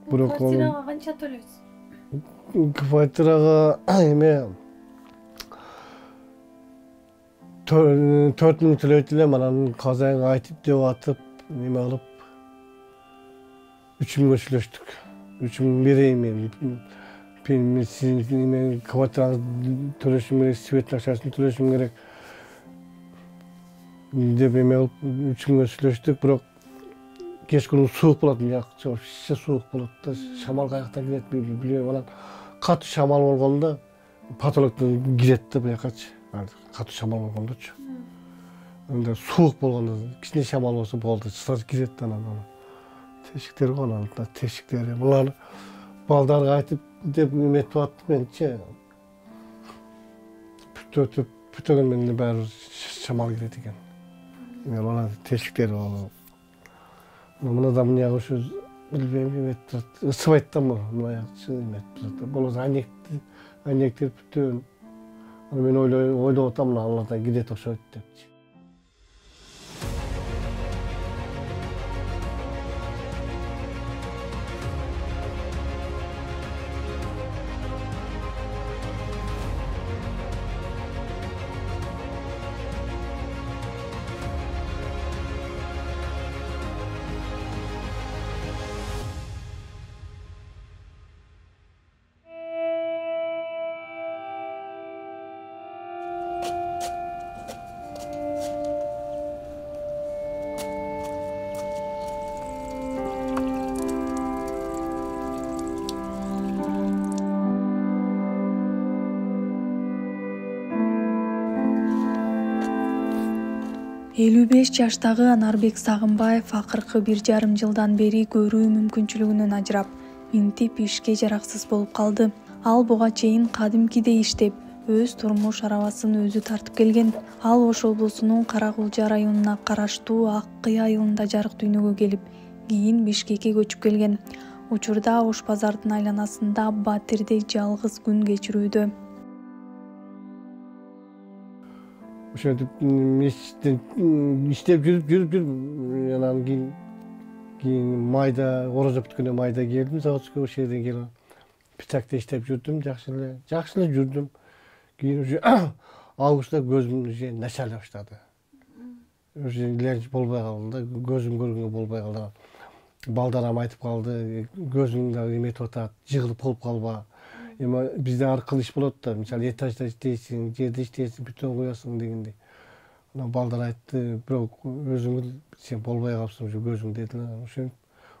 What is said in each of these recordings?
Квартирага канча төлөйсүз? Квартирага эме 4 миң төлөйт элем, анан казайын айтып деп атып неме кылып 3 миңге сүйлөштүк. 3 миң берейин мен сизин квартираңызды төлөшүм керек, светтин акчасын төлөшүм керек деп эме кылып 3 миңге сүйлөштүк. Бирок кеч күнү суук болот, вообще суук болот да, шамал каяктан кирет билбейм. Анан катуу шамал болгондо потолоктон кирет да буякачы. Катуу шамал болгондочу. Анда суук болгондо кичине шамал болсо болду, сразу кирет да анан. Тешиктер го анан, тешиктери. Булар балдарга айтып деп эметип аттым менчи. Бүтөгөн менен баары шамал кирет экен. Мен анан тешиктери болду. Мына да эмне ушу билбейм эметип турат. Ысыбайт да мынаякчы эметип турат. Болбосо айнектер бүтөөн. Мен ойлоп атам, мына алардан кирет окшойт депчи. жаштагы Анарбек Сагынбаев акыркы 1,5 жылдан бери көрүү мүмкүнчүлүгүнөн ажырап, интип ишке жараксыз болуп калды. Ал буга чейин кадимкидей иштеп, өз турмуш арабасын өзү тартып келген. Ал Ош облусунун Кара-Кулжа районуна караштуу Ак Кый айылында жарык дүйнөгө келип, кийин Бишкекке көчүп келген. Учурда Ош базардын айланасында Батирде жалгыз күн кечирүүдө. Ошентип иштеп жүрүп анан кийин майда орозо бүткөндө майда келдим заводского, ошол жерден келип пиццакта иштеп жүрдүм, жакшы эле жүрдүм. Кийин уже августта көзүм уже начарлай баштады. Уже иляж болбой калды да, көзүм көргөнгө болбой калды. Балдарым айтып калды, көзүң да эметип атат, жыгылып болуп калба. Эми бизде ар кыл иш болот да, мисалы этажда иштейсиң, жерде иштейсиң, бүтөн коесуң дегендей. Анан балдар айтты, бирок өзүң сен болбой калыпсың ушу көзүң деди.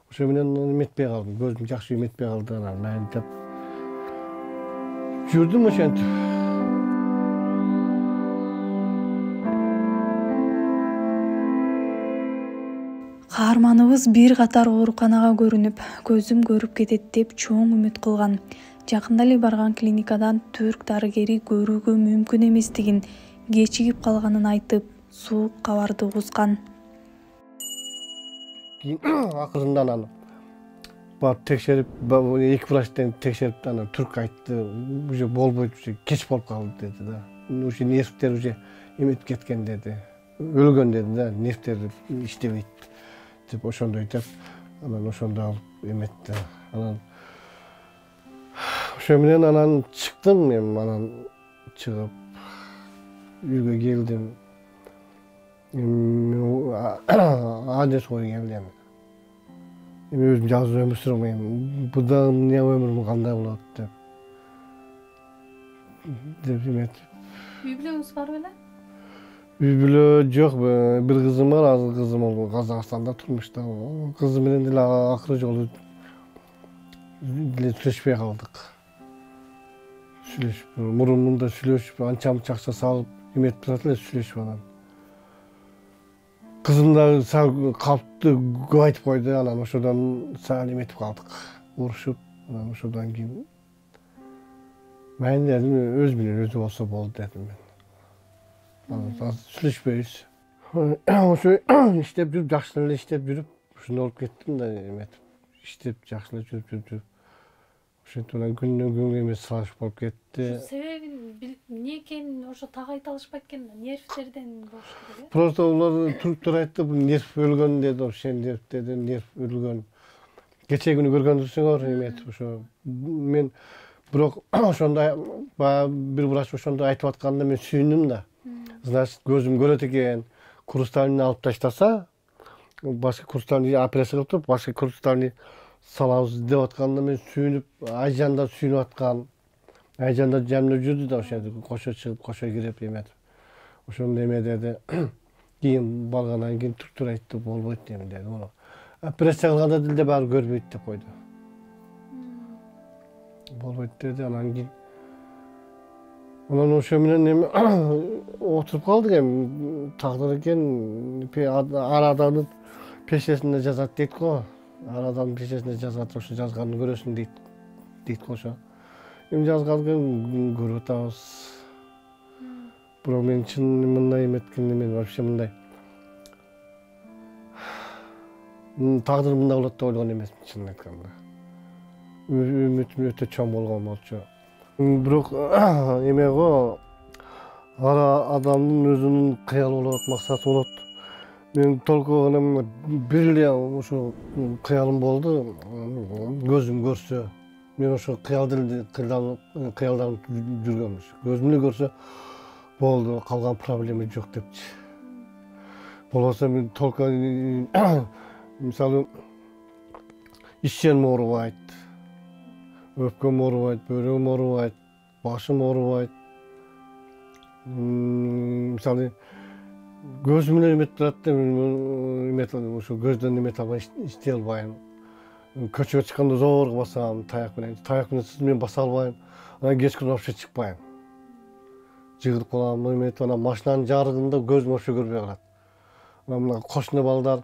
Ошо менен эметпей калдым, көзүм жакшы эметпей калды, анан мен деп жүрдүм ошентип. Каарманыбыз бир катар ооруканага көрүнүп, көзүм көрүп кетет деп чоң үмүт кылган. Жакында эле барган клиникадан түрк дарыгери көрүүгө мүмкүн эместигин, кечигип калганын айтып, суук кабарды угузган. Кийин акырында анан барып текшерип, эки врачтан текшерип, анан түрк айтты, уже болбойт, уже кеч болуп калды деди да. Уже нервтер уже эметип кеткен деди. Өлгөн деди да, нервтер иштебейт деп ошондой деп, анан ошондо алып эметти. Анан ошо менен анан чыктым мен, анан чыгып үйгө келдим. Адрес коюп келдим. Эми өзүм жалгыз өмүр сүрөм, будан эмне өмүрүм кандай болот деп эметип. Үй бүлөңүз бар беле? Үй бүлө жок, бир кызым бар, азыр кызым ол Казакстанда турмушта. Кызым менен деле акыры жолу сүйлөшпөй калдык. Мурунда сүйлөшүп, анча-мынча акча салып эметип турат эле, сүйлөшүп анан. Кызым да сал калпты көп айтып койду, анан ошодон сал эметип калдык, урушуп, анан ошодон кийин мен дедим, өз менен өзү болсо болду дедим мен. Анан сүйлөшпөйбүз. Ошо иштеп жүрүп, жакшы эле иштеп жүрүп, ушундай болуп кеттим да, эметип. Иштеп жакшы эле жүрүп. Ошентип анан күндөн күнгө эме сылаш болуп кетти. Себебин эмне экенин ошо так айта алышпайт экен, нервтерден болуш керек. Просто улар түрктөр айтты, бул нерв өлгөн деди, ошен нерв деди, нерв өлгөн. Geçen günü görgöndürсüңөр emet ошо мен бирок ошондо баягы бир врач ошондо айтып атканына мен сүйүндүм да. Значит, көзүм көрөт экен. Курусталин алып таштаса, башка курусталин операция кылып туруп, башка курусталин салабыз деп атканына мен сүйүнүп, Айжан да сүйүнүп аткан. Айжан да жанымда жүрдү да ошо жерде кошо чыгып, кошо кирип эметип. Ошондо эме деди. Кийин баргандан кийин тур айтты, болбойт деди. Муну операция кылганда деле баары көрбөйт деп койду. Болбойт деди, анан кийин Ondan ошо менен отуруп калдык эми тагдыр экен ар адамдын пешесинде жазат дейт го. Ар адамдын пешесинде жазат, ошо жазганын көрөсүң дейт го ошо. Эми жазганын көрүп атабыз. Бирок мен чын мындай эметкенде мен вообще мындай тагдыр мындай болот деп ойлогон эмесмин чынын айтканда. Үмүтүм өтө чоң болгон болчу. Бирок эме го ар адамдын өзүнүн кыялы болот, максаты болот. Мен только бир эле ошо кыялым болду. Көзүм көрсө, мен ошо кыялданып жүргөмүш. Көзүм эле көрсө болду, калган проблема жок депчи. Болбосо мен только мисалы ишеним оорубайт. Öpküm orubayt, böreğim orubayt, başım orubayt. Misali gözümün emet durat da emet ошо көздөн эметип албай иштей албайм. Көчөгө чыкканда зорго басам таяк менен сиз мен баса албайм. Анан кечке вообще чыкпайм. Жыгылып калам, эметип анан машинанын жарыгында көзүм вообще көрбөй калат. Анан мына кошуна балдар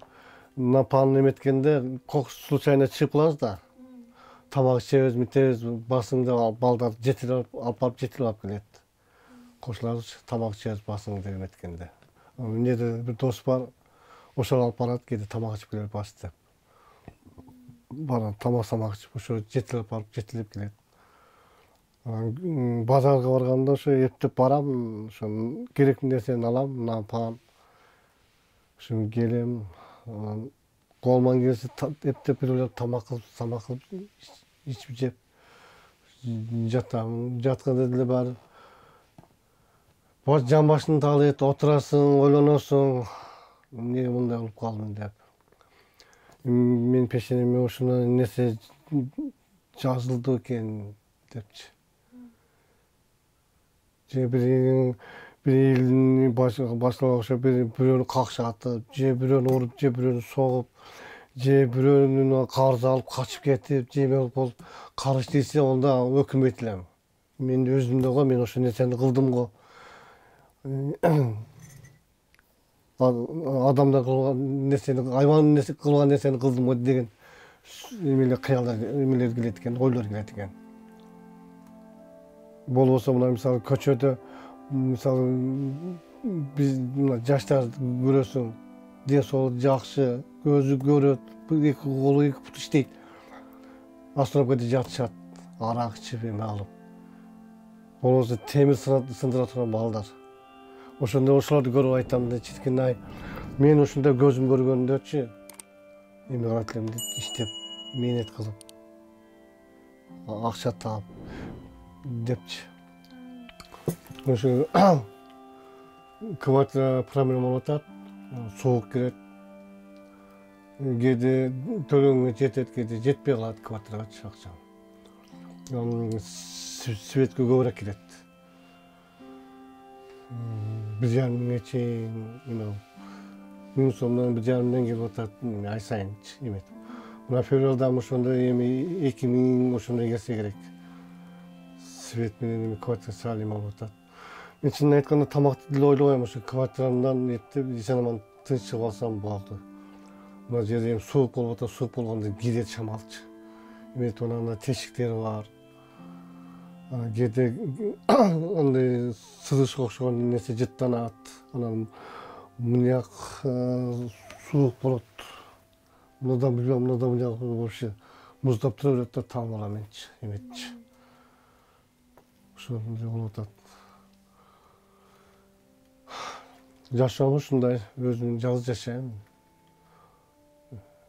напан эметкенде случайно чыгып калабыз да. Тамак ичебиз, митебиз, басыңды балдар жетелеп алып келет. Кошулар тамак ичебиз, басыңды деп эметкенде. Эмнеде бир дос бар, ошол алып барат, кээде тамак ичип келет бас деп. Бара тамак ичип, ошо жетелеп келет. Базарга барганда ошо эптеп барам, ошо керектүү нерсени алам, напан. Ошо келем, колуман келсе эптеп бир тамак кылып ичип жеп жатам. Жатканда деле баары жан башың таалайт, отурасың, ойлоносуң. Эмне мындай болуп калдым деп. Мен пешенеме ушуна нерсе жазылды экен депчи. Же бир элдин башына ошо бирөөнү какшатып, же бирөөнү уруп, же бирөөнү согуп, же бирөөнүн карыз алып качып кетип, же эме болуп карыш десе, онда өкүнбөйт элем. Мен өзүмдө го, мен ошол нерсени кылдым го. Адамдар кылган нерсени, айван кылган нерсени кылдым го деген эмелер кыялдар, эмелер келет экен, ойлор келет экен. Болбосо мына мисалы көчөдө мисалы биз жаштарды көрөсүң, ден соолугу жакшы, көзү көрөт, эки колу эки бут иштейт. Остановкада жатышат, арак ичип эме алып. Болбосо темир сындыра турган балдар. Ошондо ошолорду көрүп айтам да, чиркин-ай, мен ушундай көзүм көргөндөрчү эме кылат элем деп иштеп, мээнет кылып, акча таап депчи. Ошо квартира проблема болуп атат, суук кирет. Кээде төлөгөнгө жетет, кээде жетпей калат квартирагачы акча. Светке көбүрөөк кирет. 1,5 миңге чейин эме. Миң сомдон 1,5 миңден келип атат ай сайынчы эметип. Мына февралда ошондой эми 2 миң ошондой келсе керек. Свет менен квартира салим болуп атат. Мен чынын айтканда тамакты деле ойлобойм, ошо квартирамдан эптеп ишенеман тынч чыгып алсам болду. Мына жерде суук болуп атат, суук болгондо кирет шамалчы. Эметип анан тешиктери бар. Кээде андай сызышка окшогон нерсе жыттанат. Анан мыняк суук болот. Мындан билбем, мындан мыняк вообще муздап тура берет да, таң калам менчи, эметчи. Ошондой болуп атат. Жашоом ушундай, өзүм жалгыз жашайм.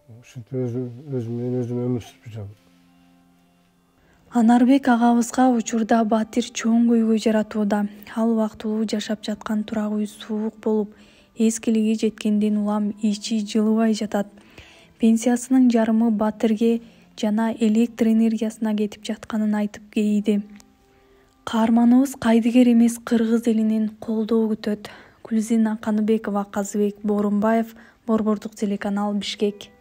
ушинтип өзүм менен өзүм өмүр сүрүп жүрөм. Анарбек агабызга учурда батир чоң көйгөй жаратууда. Ал убактылуу жашап жаткан турак үй суук болуп, эскилиги жеткенден улам ичи жылыбай жатат. Пенсиясынын жарымы батирге жана электр энергиясына кетип жатканын айтып кейиди. Каарманыбыз кайдыгер эмес кыргыз элинен колдоо күтөт. Гүлзина Каныбекова, Казыбек Боорунбаев, Борбордук телеканал, Бишкек.